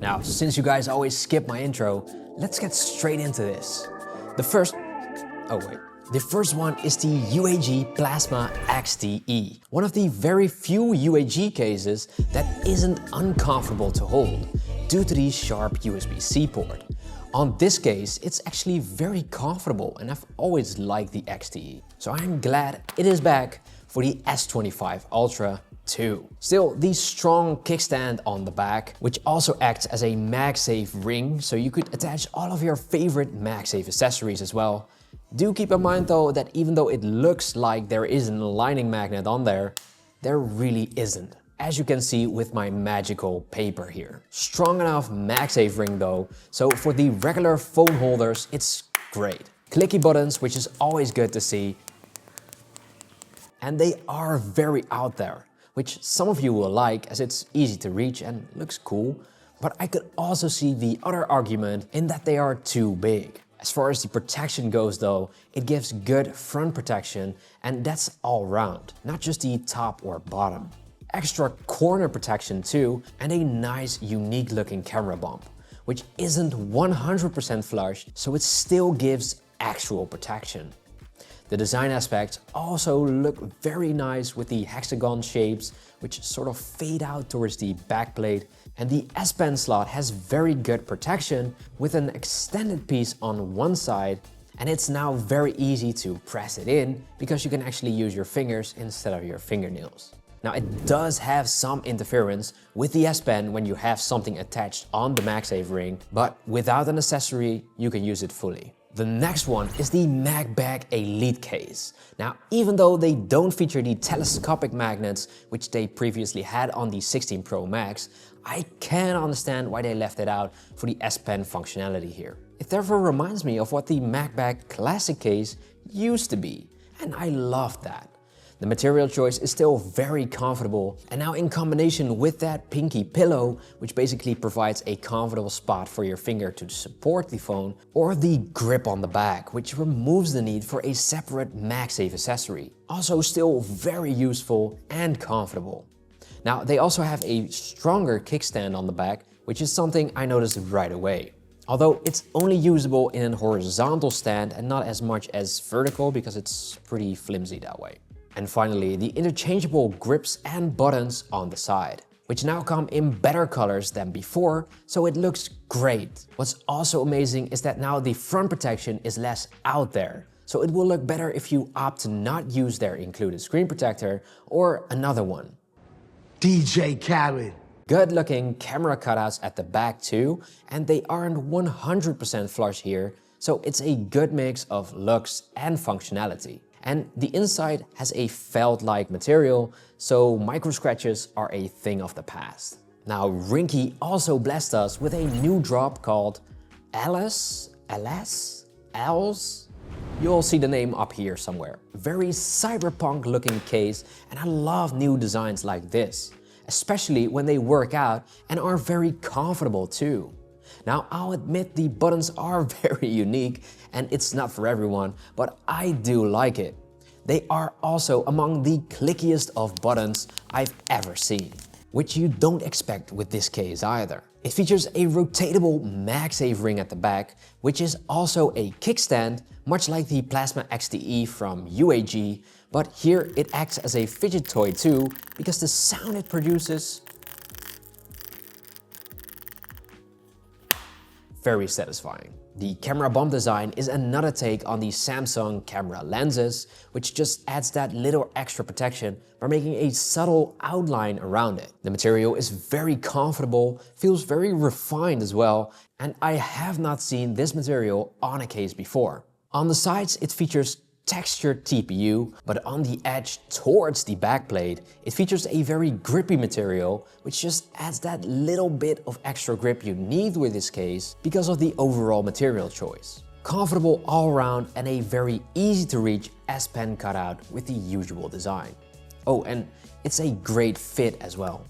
Now, since you guys always skip my intro, let's get straight into this. The first one is the UAG Plasma XTE, one of the very few UAG cases that isn't uncomfortable to hold due to the sharp USB-C port. On this case, it's actually very comfortable and I've always liked the XTE. So I'm glad it is back for the S25 Ultra 2. Still, the strong kickstand on the back, which also acts as a MagSafe ring, so you could attach all of your favorite MagSafe accessories as well. Do keep in mind though that even though it looks like there is an aligning magnet on there, there really isn't, as you can see with my magical paper here. Strong enough MagSafe ring though, so for the regular phone holders it's great. Clicky buttons, which is always good to see, and they are very out there, which some of you will like as it's easy to reach and looks cool, but I could also see the other argument in that they are too big. As far as the protection goes though, it gives good front protection, and that's all round, not just the top or bottom. Extra corner protection too, and a nice unique looking camera bump, which isn't 100% flush, so it still gives actual protection. The design aspects also look very nice with the hexagon shapes, which sort of fade out towards the backplate, and the S Pen slot has very good protection with an extended piece on one side, and it's now very easy to press it in because you can actually use your fingers instead of your fingernails. Now it does have some interference with the S Pen when you have something attached on the MagSafe ring, but without an accessory you can use it fully. The next one is the Magbak Elite case. Now, even though they don't feature the telescopic magnets which they previously had on the 16 Pro Max, I can understand why they left it out for the S Pen functionality here. It therefore reminds me of what the Magbak Classic case used to be, and I love that. The material choice is still very comfortable, and now in combination with that pinky pillow, which basically provides a comfortable spot for your finger to support the phone, or the grip on the back, which removes the need for a separate MagSafe accessory. Also still very useful and comfortable. Now they also have a stronger kickstand on the back, which is something I noticed right away. Although it's only usable in a horizontal stand and not as much as vertical because it's pretty flimsy that way. And finally, the interchangeable grips and buttons on the side, which now come in better colors than before, so it looks great. What's also amazing is that now the front protection is less out there, so it will look better if you opt to not use their included screen protector or another one. DJ Khaled. Good looking camera cutouts at the back too, and they aren't 100% flush here, so it's a good mix of looks and functionality. And the inside has a felt-like material, so micro scratches are a thing of the past. Now Ringke also blessed us with a new drop called Els. You'll see the name up here somewhere. Very cyberpunk looking case, and I love new designs like this, especially when they work out and are very comfortable too. Now I'll admit the buttons are very unique and it's not for everyone, but I do like it. They are also among the clickiest of buttons I've ever seen, which you don't expect with this case either. It features a rotatable MagSafe ring at the back, which is also a kickstand, much like the Plasma XTE from UAG, but here it acts as a fidget toy too, because the sound it produces very satisfying. The camera bump design is another take on the Samsung camera lenses, which just adds that little extra protection by making a subtle outline around it. The material is very comfortable, feels very refined as well, and I have not seen this material on a case before. On the sides it features textured TPU, but on the edge towards the backplate, it features a very grippy material, which just adds that little bit of extra grip you need with this case because of the overall material choice. Comfortable all around and a very easy to reach S Pen cutout with the usual design. Oh, and it's a great fit as well.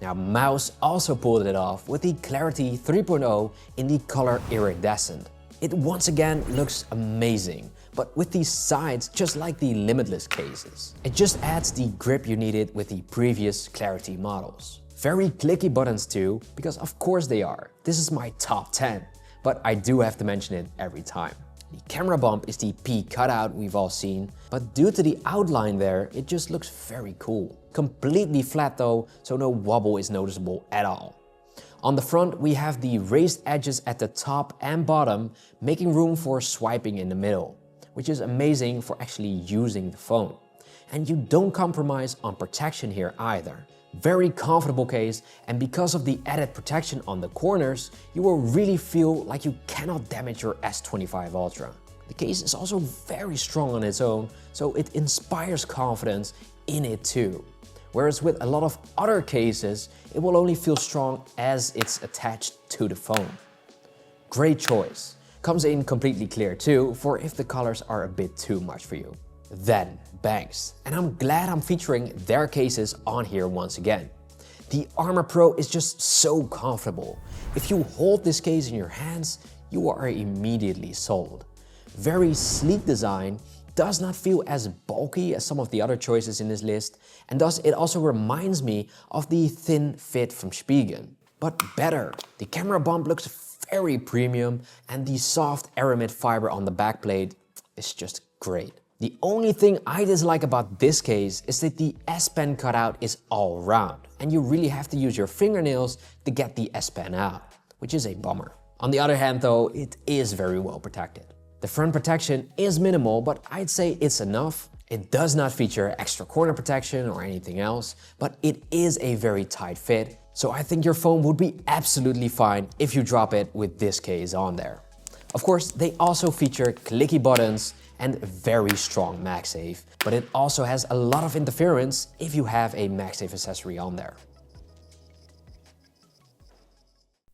Now Mous also pulled it off with the Clarity 3.0 in the color iridescent. It once again looks amazing, but with these sides just like the Limitless cases. It just adds the grip you needed with the previous Clarity models. Very clicky buttons too, because of course they are. This is my top 10, but I do have to mention it every time. The camera bump is the P cutout we've all seen, but due to the outline there, it just looks very cool. Completely flat though, so no wobble is noticeable at all. On the front, we have the raised edges at the top and bottom, making room for swiping in the middle, which is amazing for actually using the phone. And you don't compromise on protection here either. Very comfortable case, and because of the added protection on the corners, you will really feel like you cannot damage your S25 Ultra. The case is also very strong on its own, so it inspires confidence in it too. Whereas with a lot of other cases, it will only feel strong as it's attached to the phone. Great choice. Comes in completely clear too, for if the colors are a bit too much for you. Then Benks, and I'm glad I'm featuring their cases on here once again. The Armor Pro is just so comfortable. If you hold this case in your hands, you are immediately sold. Very sleek design, does not feel as bulky as some of the other choices in this list, and thus it also reminds me of the thin fit from Spigen. But better, the camera bump looks very premium, and the soft aramid fiber on the backplate is just great. The only thing I dislike about this case is that the S Pen cutout is all round, and you really have to use your fingernails to get the S Pen out, which is a bummer. On the other hand though, it is very well protected. The front protection is minimal, but I'd say it's enough. It does not feature extra corner protection or anything else, but it is a very tight fit, so I think your phone would be absolutely fine if you drop it with this case on there. Of course, they also feature clicky buttons and very strong MagSafe, but it also has a lot of interference if you have a MagSafe accessory on there.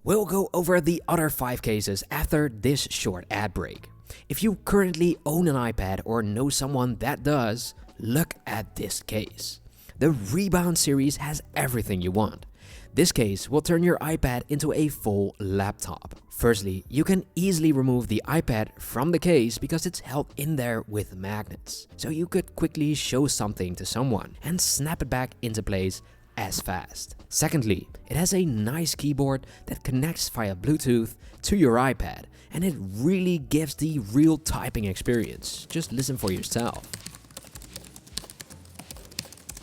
We'll go over the other 5 cases after this short ad break. If you currently own an iPad or know someone that does, look at this case. The Rebound series has everything you want. This case will turn your iPad into a full laptop. Firstly, you can easily remove the iPad from the case because it's held in there with magnets. So you could quickly show something to someone and snap it back into place as fast. Secondly, it has a nice keyboard that connects via Bluetooth to your iPad, and it really gives the real typing experience. Just listen for yourself.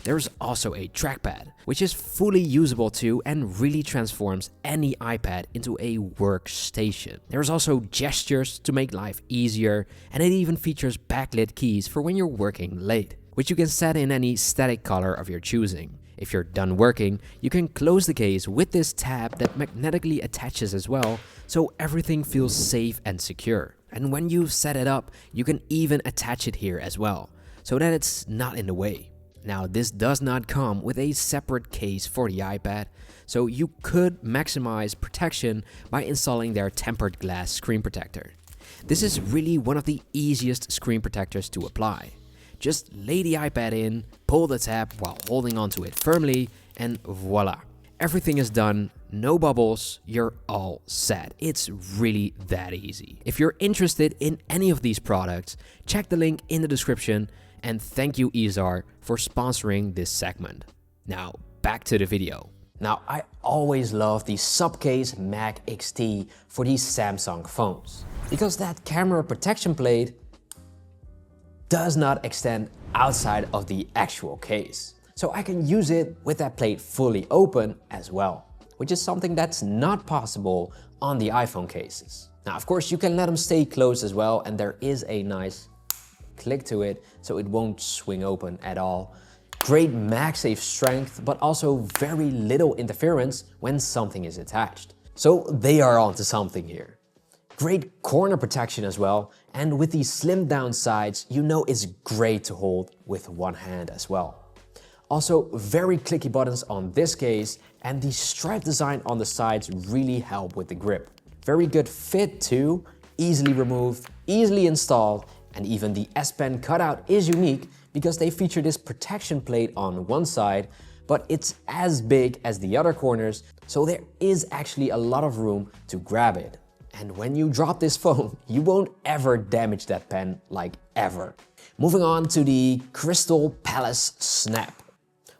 There's also a trackpad, which is fully usable too and really transforms any iPad into a workstation. There's also gestures to make life easier, and it even features backlit keys for when you're working late, which you can set in any static color of your choosing. If you're done working, you can close the case with this tab that magnetically attaches as well, so everything feels safe and secure. And when you've set it up, you can even attach it here as well, so that it's not in the way. Now, this does not come with a separate case for the iPad, so you could maximize protection by installing their tempered glass screen protector. This is really one of the easiest screen protectors to apply. Just lay the iPad in, pull the tab while holding onto it firmly, and voila. Everything is done, no bubbles, you're all set. It's really that easy. If you're interested in any of these products, check the link in the description, and thank you Izar for sponsoring this segment. Now, back to the video. Now, I always love the Supcase Mag XT for these Samsung phones, because that camera protection plate does not extend outside of the actual case. So I can use it with that plate fully open as well, which is something that's not possible on the iPhone cases. Now, of course, you can let them stay closed as well, and there is a nice click to it, so it won't swing open at all. Great MagSafe strength, but also very little interference when something is attached. So they are onto something here. Great corner protection as well, and with these slimmed down sides, you know it's great to hold with one hand as well. Also, very clicky buttons on this case, and the stripe design on the sides really help with the grip. Very good fit too, easily removed, easily installed, and even the S Pen cutout is unique because they feature this protection plate on one side, but it's as big as the other corners, so there is actually a lot of room to grab it. And when you drop this phone, you won't ever damage that pen, like ever. Moving on to the Crystal Palace Snap.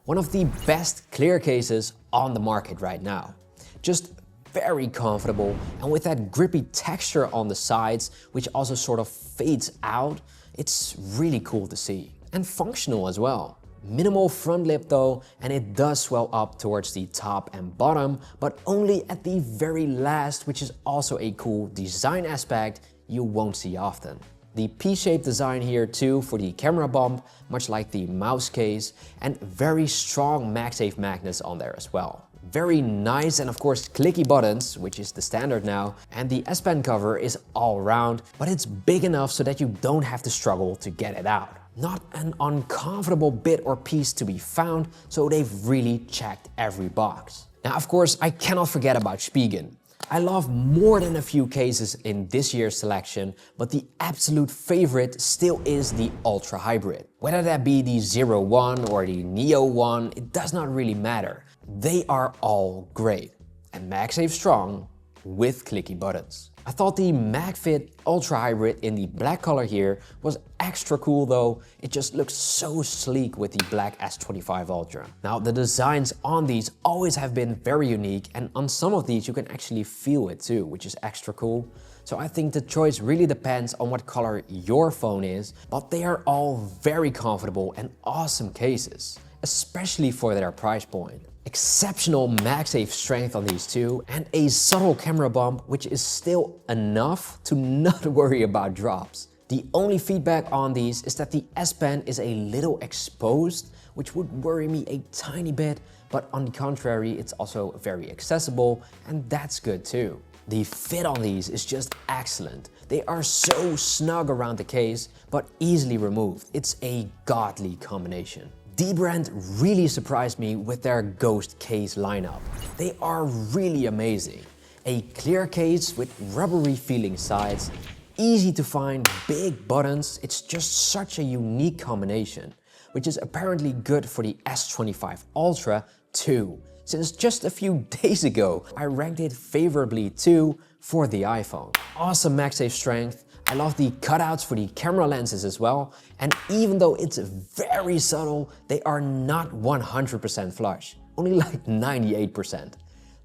One of the best clear cases on the market right now. Just very comfortable, and with that grippy texture on the sides, which also sort of fades out, it's really cool to see. And functional as well. Minimal front lip though, and it does swell up towards the top and bottom, but only at the very last, which is also a cool design aspect you won't see often. The P-shaped design here too for the camera bump, much like the Mous case, and very strong MagSafe magnets on there as well. Very nice, and of course clicky buttons, which is the standard now, and the S Pen cover is all round, but it's big enough so that you don't have to struggle to get it out. Not an uncomfortable bit or piece to be found, so they've really checked every box. Now of course I cannot forget about Spigen. I love more than a few cases in this year's selection, but the absolute favorite still is the Ultra Hybrid. Whether that be the 01 or the Neo one, it does not really matter. They are all great, and MagSafe strong with clicky buttons. I thought the MagFit Ultra Hybrid in the black color here was extra cool though. It just looks so sleek with the black S25 Ultra. Now the designs on these always have been very unique, and on some of these you can actually feel it too, which is extra cool. So I think the choice really depends on what color your phone is, but they are all very comfortable and awesome cases, especially for their price point. Exceptional MagSafe strength on these two, and a subtle camera bump, which is still enough to not worry about drops. The only feedback on these is that the S Pen is a little exposed, which would worry me a tiny bit, but on the contrary, it's also very accessible, and that's good too. The fit on these is just excellent. They are so snug around the case, but easily removed. It's a godly combination. dBrand really surprised me with their Ghost case lineup. They are really amazing. A clear case with rubbery feeling sides, easy to find big buttons. It's just such a unique combination, which is apparently good for the S25 Ultra too, since just a few days ago I ranked it favorably too for the iPhone. Awesome MagSafe strength. I love the cutouts for the camera lenses as well, and even though it's very subtle, they are not 100% flush, only like 98%.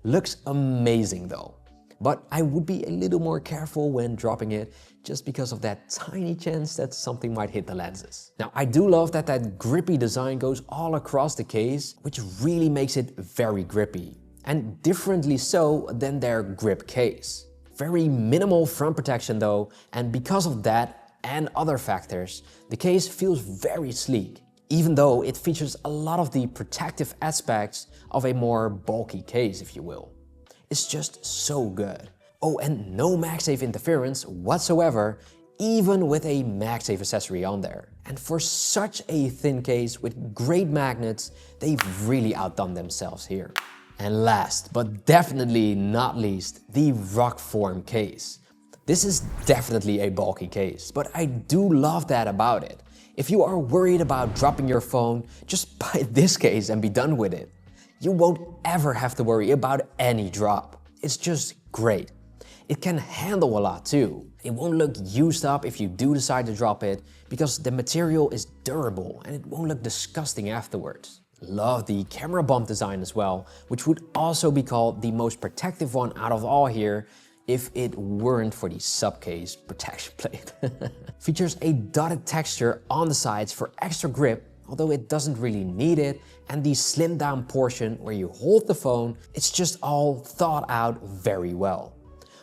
Looks amazing though, but I would be a little more careful when dropping it, just because of that tiny chance that something might hit the lenses. Now I do love that that grippy design goes all across the case, which really makes it very grippy, and differently so than their grip case. Very minimal front protection though, and because of that and other factors, the case feels very sleek, even though it features a lot of the protective aspects of a more bulky case, if you will. It's just so good. Oh, and no MagSafe interference whatsoever, even with a MagSafe accessory on there. And for such a thin case with great magnets, they've really outdone themselves here. And last, but definitely not least, the Rokform case. This is definitely a bulky case, but I do love that about it. If you are worried about dropping your phone, just buy this case and be done with it. You won't ever have to worry about any drop. It's just great. It can handle a lot too. It won't look used up if you do decide to drop it, because the material is durable and it won't look disgusting afterwards. Love the camera bump design as well, which would also be called the most protective one out of all here if it weren't for the Supcase protection plate. Features a dotted texture on the sides for extra grip, although it doesn't really need it, and the slimmed down portion where you hold the phone, it's just all thought out very well.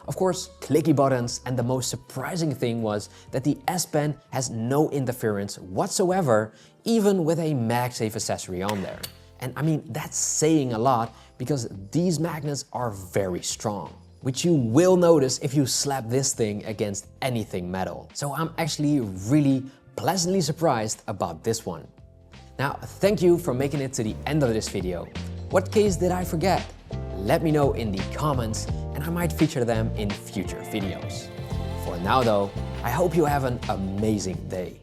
Of course, clicky buttons, and the most surprising thing was that the S Pen has no interference whatsoever, even with a MagSafe accessory on there. And I mean, that's saying a lot, because these magnets are very strong, which you will notice if you slap this thing against anything metal. So I'm actually really pleasantly surprised about this one. Now, thank you for making it to the end of this video. What case did I forget? Let me know in the comments, and I might feature them in future videos. For now though, I hope you have an amazing day.